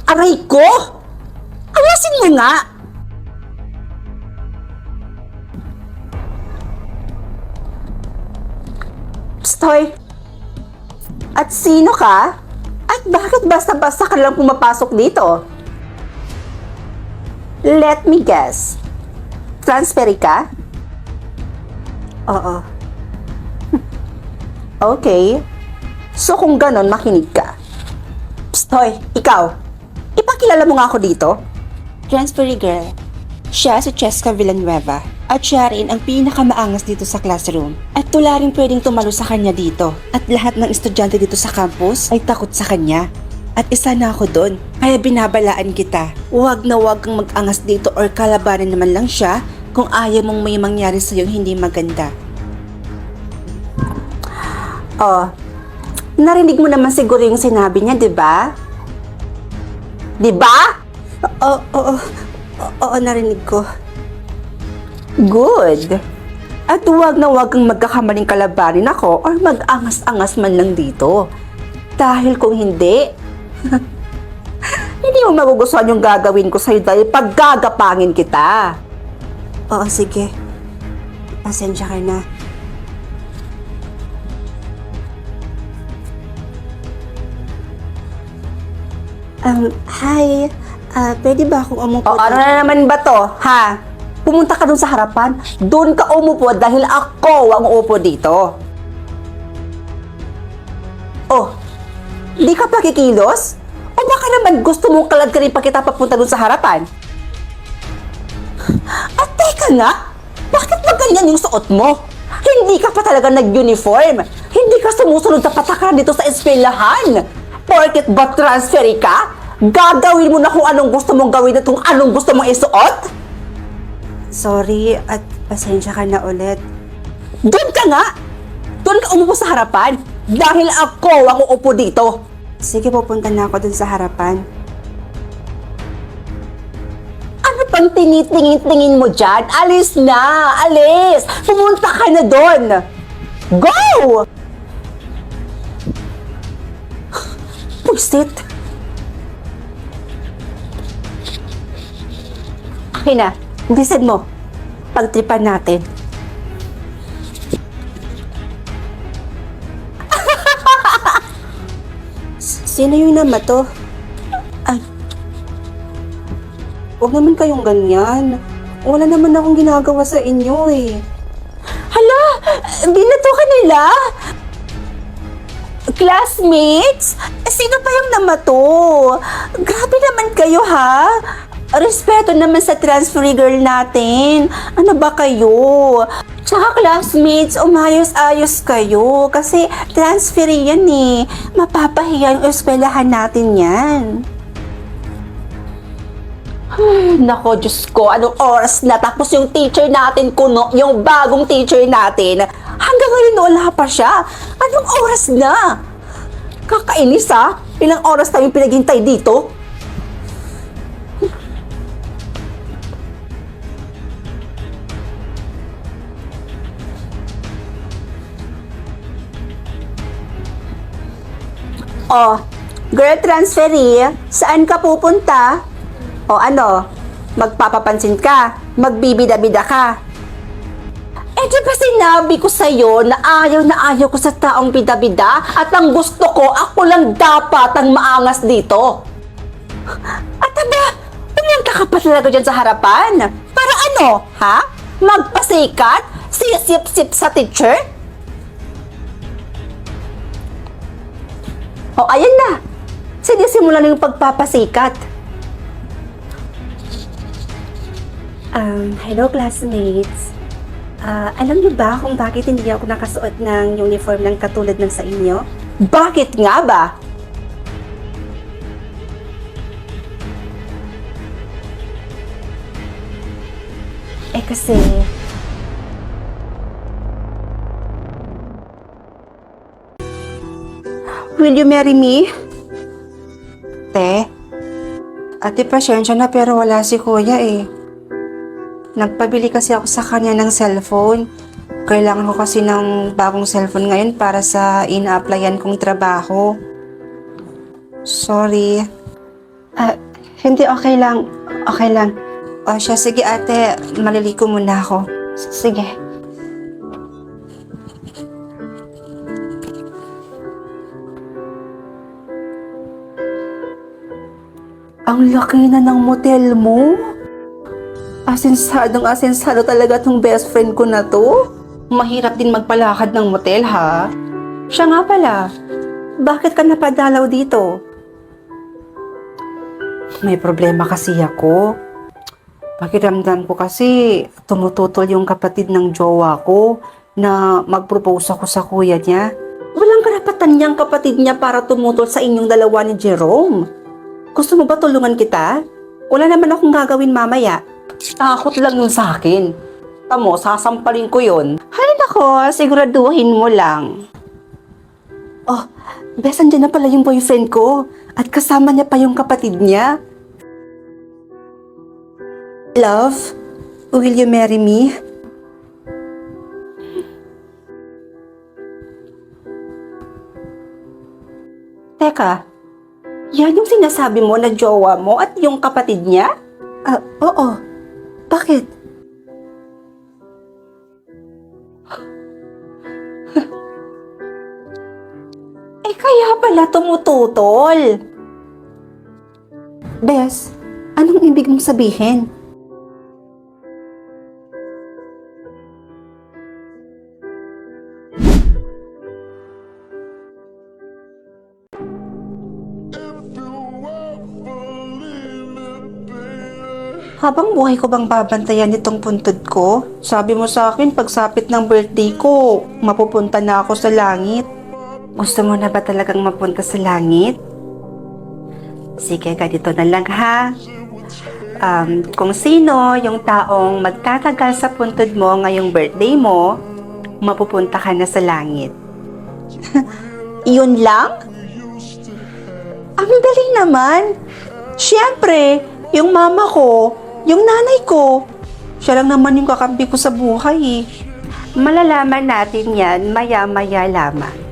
Aray ko! Ayasin mo nga! Stoy! At sino ka? At bakit basta-basta ka lang pumapasok dito? Let me guess. Transferi ka? Oo. Okay. So kung ganon, makinig ka. Stoy, ikaw. Ipakilala mo nga ako dito. Transferee girl. Siya si Cheska Villanueva at siya rin ang pinakamaangas dito sa classroom. At wala rin pwedeng tumalo sa kanya dito. At lahat ng estudyante dito sa campus ay takot sa kanya. At isa na ako doon. Kaya binabalaan kita. Huwag na huwag kang mag-angas dito or kalabanin naman lang siya kung ayaw mong may mangyari sa'yo hindi maganda. Oh, narinig mo naman siguro yung sinabi niya, di ba? Di ba? Oo, narinig ko. Good. At huwag na huwag kang magkakamaling kalabanin ako or mag-angas-angas man lang dito. Dahil kung hindi, hindi mo magugustuhan yung gagawin ko sa'yo dahil paggagapangin kita. Oo, sige. Pasensya ka na. Hi. Pwede ba akong umupo? O ano na naman ba to, ha? Pumunta ka dun sa harapan, dun ka umupo dahil ako ang uupo dito. Oh, di ka pa kikilos? O baka naman gusto mong kalad ka rin pa kita papunta dun sa harapan? At teka nga, bakit ba ganyan yung suot mo? Hindi ka pa talaga nag-uniform. Hindi ka sumusunod sa patakaran dito sa eskwelahan. Porket ba transferi ka? Gagawin mo na kung anong gusto mong gawin at kung anong gusto mong isuot? Sorry at pasensya ka na ulit. Doon ka nga! Doon ka umupo sa harapan dahil ako ang uupo dito. Sige, pupunta na ako dun sa harapan. Ano pang tinitingin-tingin mo dyan? Alis na! Alis! Pumunta ka na doon! Go! Pusit! Akin na, bilisan mo. Pagtripan natin. Sino yung nama to? Ay. Huwag naman kayong ganyan. Wala naman akong ginagawa sa inyo eh. Hala! Binato ka nila? Classmates? Sino pa yung namato? Grabe naman kayo ha? Respeto naman sa transferee girl natin. Ano ba kayo? Tsaka classmates, umayos-ayos kayo. Kasi transferee yan eh. Mapapahiya yung eskwelahan natin yan. Nako, Diyos ko, anong oras na? Tapos yung teacher natin, kuno, yung bagong teacher natin, hanggang ngayon wala pa siya. Anong oras na? Kakainis ha? Ilang oras na yung pinaghintay dito? Oh, girl transferee, saan ka pupunta? O ano, magpapapansin ka, magbibida-bida ka. Eh di ba sinabi ko sa'yo na ayaw ko sa taong bida-bida at ang gusto ko, ako lang dapat ang maangas dito. At aba, pumunta ka pa talaga dyan sa harapan. Para ano, ha? Magpasikat? Sisip-sip sa teacher? O ayan na, sinisimula na yung pagpapasikat. Hello classmates. Alam niyo ba kung bakit hindi ako nakasuot ng uniform ng katulad ng sa inyo? Bakit nga ba? Kasi Will you marry me? Te, ate pasensya na pero wala si kuya eh. Nagpabili kasi ako sa kanya ng cellphone. Kailangan ko kasi ng bagong cellphone ngayon para sa ina-applyan kong trabaho. Sorry. Ah, hindi, okay lang. Okay lang. O siya, sige ate, maliliko muna ako. Sige. Ang laki na ng motel mo. Asensado talaga tong best friend ko na to. Mahirap din magpalakad ng motel, ha? Siya nga pala, bakit ka napadalaw dito? May problema kasi ako. Pakiramdam ko kasi tumututol yung kapatid ng jowa ko na mag-propose ako sa kuya niya. Walang karapatan niyang kapatid niya para tumutol sa inyong dalawa ni Jerome. Gusto mo ba tulungan kita? Wala naman akong gagawin mamaya. Takot lang yun sa akin. Tamo, sasampalin ko yun. Hay nako, siguraduhin mo lang. Oh, bes, andyan na pala yung boyfriend ko. At kasama niya pa yung kapatid niya. Love, will you marry me? Teka, yan yung sinasabi mo na jowa mo at yung kapatid niya? Oo. Bakit? Kaya pala tumututol. Bes, anong ibig mong sabihin? Habang buhay ko bang babantayan itong puntod ko? Sabi mo sa akin, pagsapit ng birthday ko, mapupunta na ako sa langit. Gusto mo na ba talagang mapunta sa langit? Sige, ganito na lang ha. Kung sino yung taong magtatagal sa puntod mo ngayong birthday mo, mapupunta ka na sa langit. Yun lang? Ang dali naman. Siyempre, yung mama ko, yung nanay ko, siya lang naman yung kakampi ko sa buhay eh. Malalaman natin yan maya-maya lamang.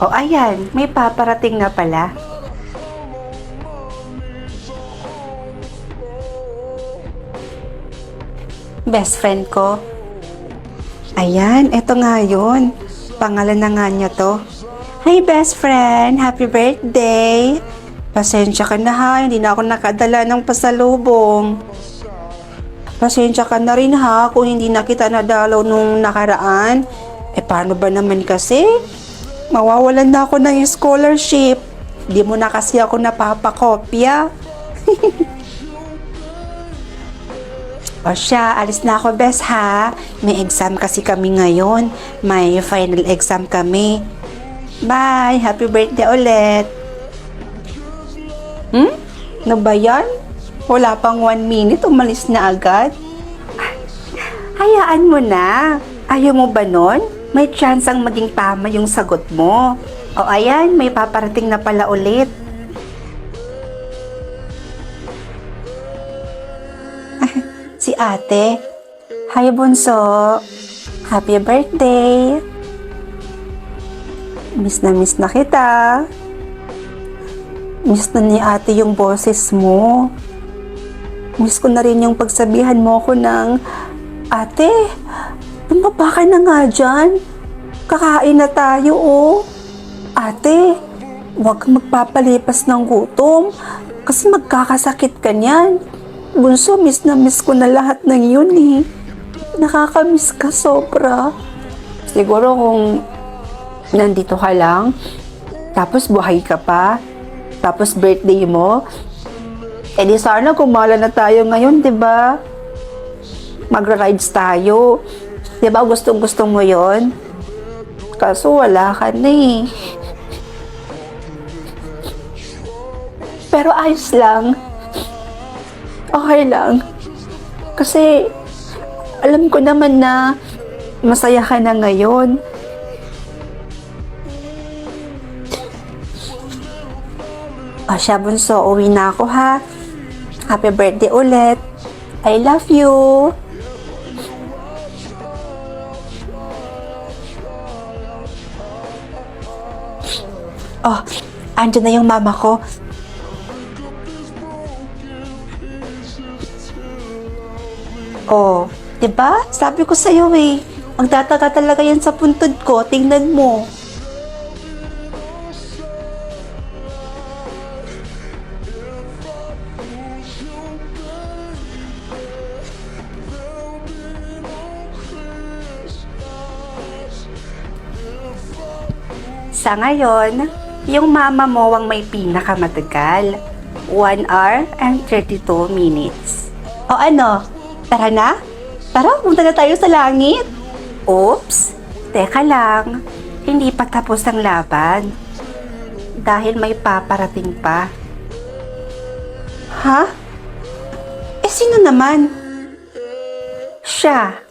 O ayan, may paparating na pala. Best friend ko. Ayan, eto nga yun. Pangalan na nga niya to. Hey best friend, happy birthday! Pasensya ka na ha, hindi na ako nakadala ng pasalubong. Pasensya ka na rin ha kung hindi na kita nadalaw nung nakaraan. Paano ba naman kasi? Mawawalan na ako ng scholarship. Di mo na kasi ako napapakopya. O siya, alis na ako bes ha. May exam kasi kami ngayon. May final exam kami. Bye! Happy birthday ulit! Ano ba yan? Wala pang 1 minute, umalis na agad. Hayaan mo na. Ayaw mo ba nun? May chance ang maging tama yung sagot mo. O ayan, may paparating na pala ulit. Si ate. Hi bunso. Happy birthday. Miss na kita. Miss na ni ate yung boses mo. Miss ko na rin yung pagsabihan mo ko ng, ate, bumaba ka na nga dyan. Kakain na tayo, oh. Ate, huwag kang magpapalipas ng gutom kasi magkakasakit ka niyan. Bunso, miss na miss ko na lahat ng yun, eh. Nakakamiss ka sobra. Siguro kung nandito ka lang, tapos buhay ka pa, tapos birthday mo, di sana kumala na tayo ngayon, diba? Magra-rides tayo. Diba gustong-gusto mo yon? Kaso wala ka na eh. Pero ayos lang. Okay lang. Kasi alam ko naman na masaya ka na ngayon. O siya bunso, uwi na ako ha. Happy birthday ulit. I love you. Oh, andyan na yung mama ko. Oh, 'di ba? Sabi ko sa'yo eh. Magtataga talaga yan sa puntod ko. Tingnan mo. Sa ngayon, yung mama mo ang may pinakamatagal. 1 hour and 32 minutes. O ano? Tara na? Tara, punta na tayo sa langit. Oops, teka lang. Hindi pa tapos ang laban. Dahil may paparating pa. Ha? Eh sino naman? Siya.